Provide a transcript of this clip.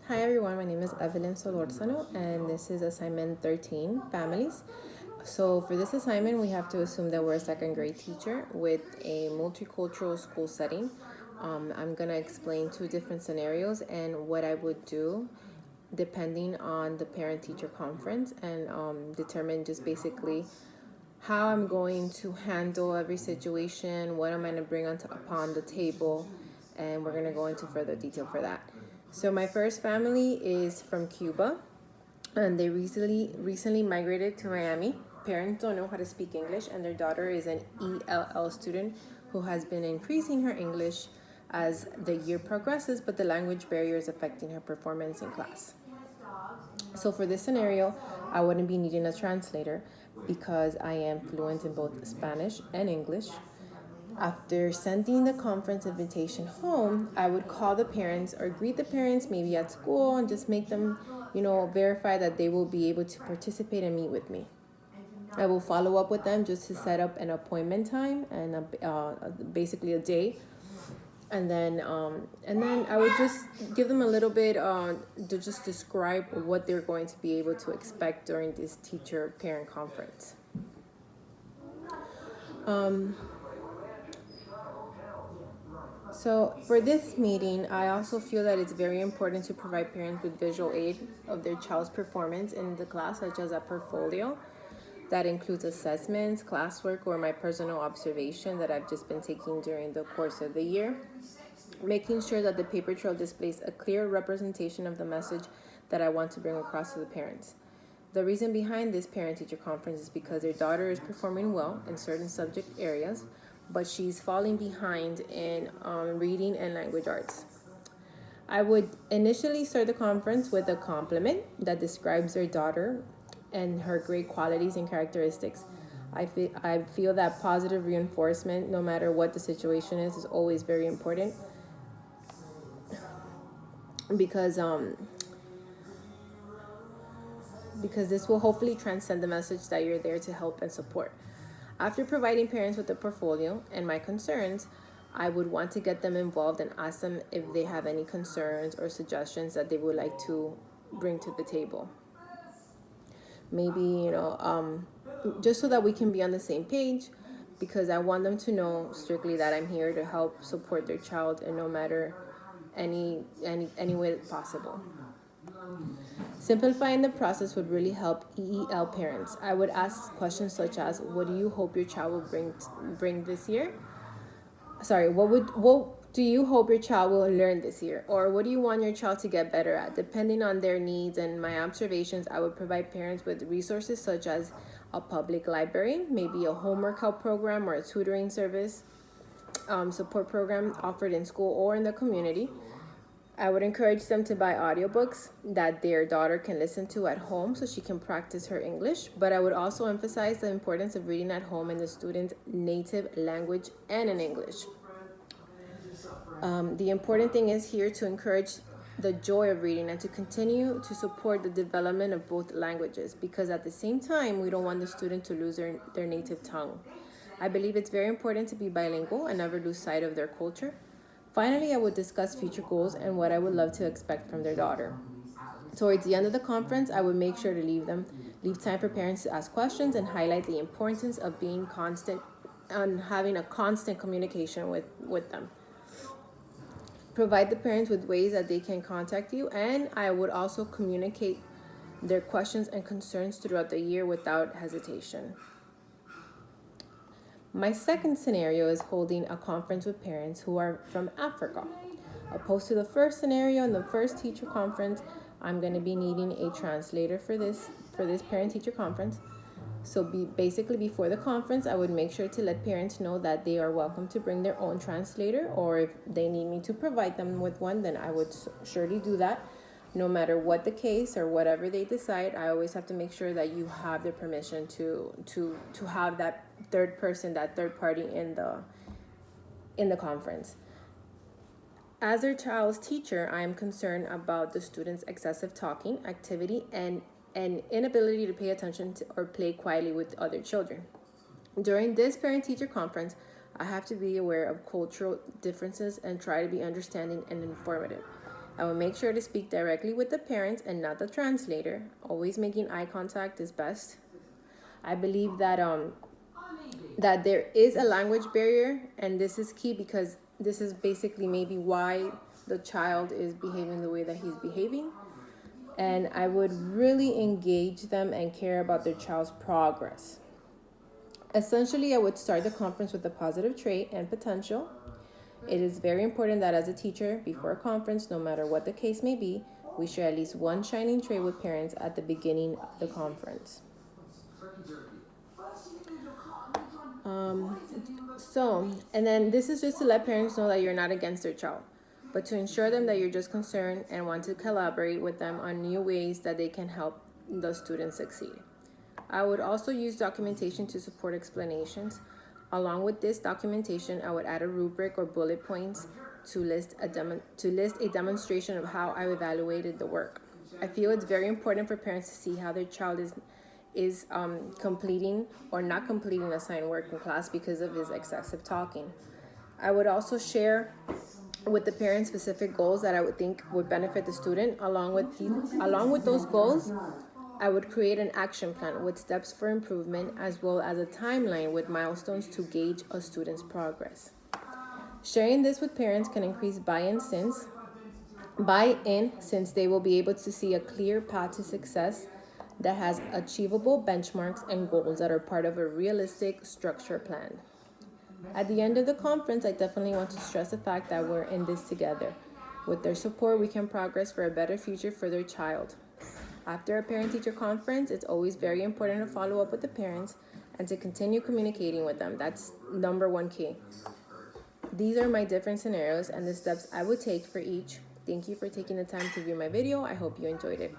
Hi everyone, my name is Evelyn Solorzano and this is assignment 13, families. So for this assignment, we have to assume that we're a second grade teacher with a multicultural school setting. I'm gonna explain two different scenarios and what I would do depending on the parent-teacher conference and determine just basically how I'm going to handle every situation, what I'm going to bring upon the table, and we're going to go into further detail for that. So my first family is from Cuba, and they recently migrated to Miami. Parents don't know how to speak English, and their daughter is an ELL student who has been increasing her English as the year progresses, but the language barrier is affecting her performance in class. So for this scenario, I wouldn't be needing a translator because I am fluent in both Spanish and English. After sending the conference invitation home, I would call the parents or greet the parents maybe at school and just make them, verify that they will be able to participate and meet with me. I will follow up with them just to set up an appointment time and basically a day, and then I would just give them a little bit to just describe what they're going to be able to expect during this teacher parent conference. So for this meeting, I also feel that it's very important to provide parents with visual aid of their child's performance in the class, such as a portfolio that includes assessments, classwork, or my personal observation that I've just been taking during the course of the year, making sure that the paper trail displays a clear representation of the message that I want to bring across to the parents. The reason behind this parent-teacher conference is because their daughter is performing well in certain subject areas, but she's falling behind in reading and language arts. I would initially start the conference with a compliment that describes their daughter and her great qualities and characteristics. I feel that positive reinforcement, no matter what the situation is always very important because because this will hopefully transcend the message that you're there to help and support. After providing parents with the portfolio and my concerns, I would want to get them involved and ask them if they have any concerns or suggestions that they would like to bring to the table. Maybe, just so that we can be on the same page, because I want them to know strictly that I'm here to help support their child in no matter any way possible. Simplifying the process would really help EEL parents. I would ask questions such as, "What do you hope your child will bring this year?" Sorry, what do you hope your child will learn this year? Or what do you want your child to get better at? Depending on their needs and my observations, I would provide parents with resources such as a public library, maybe a homework help program or a tutoring service support program offered in school or in the community. I would encourage them to buy audiobooks that their daughter can listen to at home so she can practice her English. But I would also emphasize the importance of reading at home in the student's native language and in English. The important thing is here to encourage the joy of reading and to continue to support the development of both languages, because at the same time, we don't want the student to lose their native tongue. I believe it's very important to be bilingual and never lose sight of their culture. Finally, I would discuss future goals and what I would love to expect from their daughter. Towards the end of the conference, I would make sure to leave time for parents to ask questions and highlight the importance of being constant and having a constant communication with them. Provide the parents with ways that they can contact you, and I would also communicate their questions and concerns throughout the year without hesitation. My second scenario is holding a conference with parents who are from Africa. Opposed to the first scenario and the first teacher conference, I'm going to be needing a translator for this parent teacher conference. So basically before the conference, I would make sure to let parents know that they are welcome to bring their own translator, or if they need me to provide them with one, then I would surely do that. No matter what the case or whatever they decide, I always have to make sure that you have their permission to have that third person, that third party in the conference. As their child's teacher, I am concerned about the student's excessive talking, activity, and inability to pay attention to or play quietly with other children. During this parent-teacher conference, I have to be aware of cultural differences and try to be understanding and informative. I would make sure to speak directly with the parents and not the translator. Always making eye contact is best. I believe that there is a language barrier, and this is key because this is basically maybe why the child is behaving the way that he's behaving. And I would really engage them and care about their child's progress. Essentially, I would start the conference with a positive trait and potential. It is very important that as a teacher, before a conference, no matter what the case may be, we share at least one shining trait with parents at the beginning of the conference. And then this is just to let parents know that you're not against their child, but to ensure them that you're just concerned and want to collaborate with them on new ways that they can help the students succeed. I would also use documentation to support explanations. Along with this documentation, I would add a rubric or bullet points to list a demonstration of how I evaluated the work. I feel it's very important for parents to see how their child is completing or not completing assigned work in class because of his excessive talking. I would also share with the parents specific goals that I would think would benefit the student. Along with those goals, I would create an action plan with steps for improvement as well as a timeline with milestones to gauge a student's progress. Sharing this with parents can increase buy-in since they will be able to see a clear path to success that has achievable benchmarks and goals that are part of a realistic structure plan. At the end of the conference, I definitely want to stress the fact that we're in this together. With their support, we can progress for a better future for their child. After a parent-teacher conference, it's always very important to follow up with the parents and to continue communicating with them. That's number one key. These are my different scenarios and the steps I would take for each. Thank you for taking the time to view my video. I hope you enjoyed it.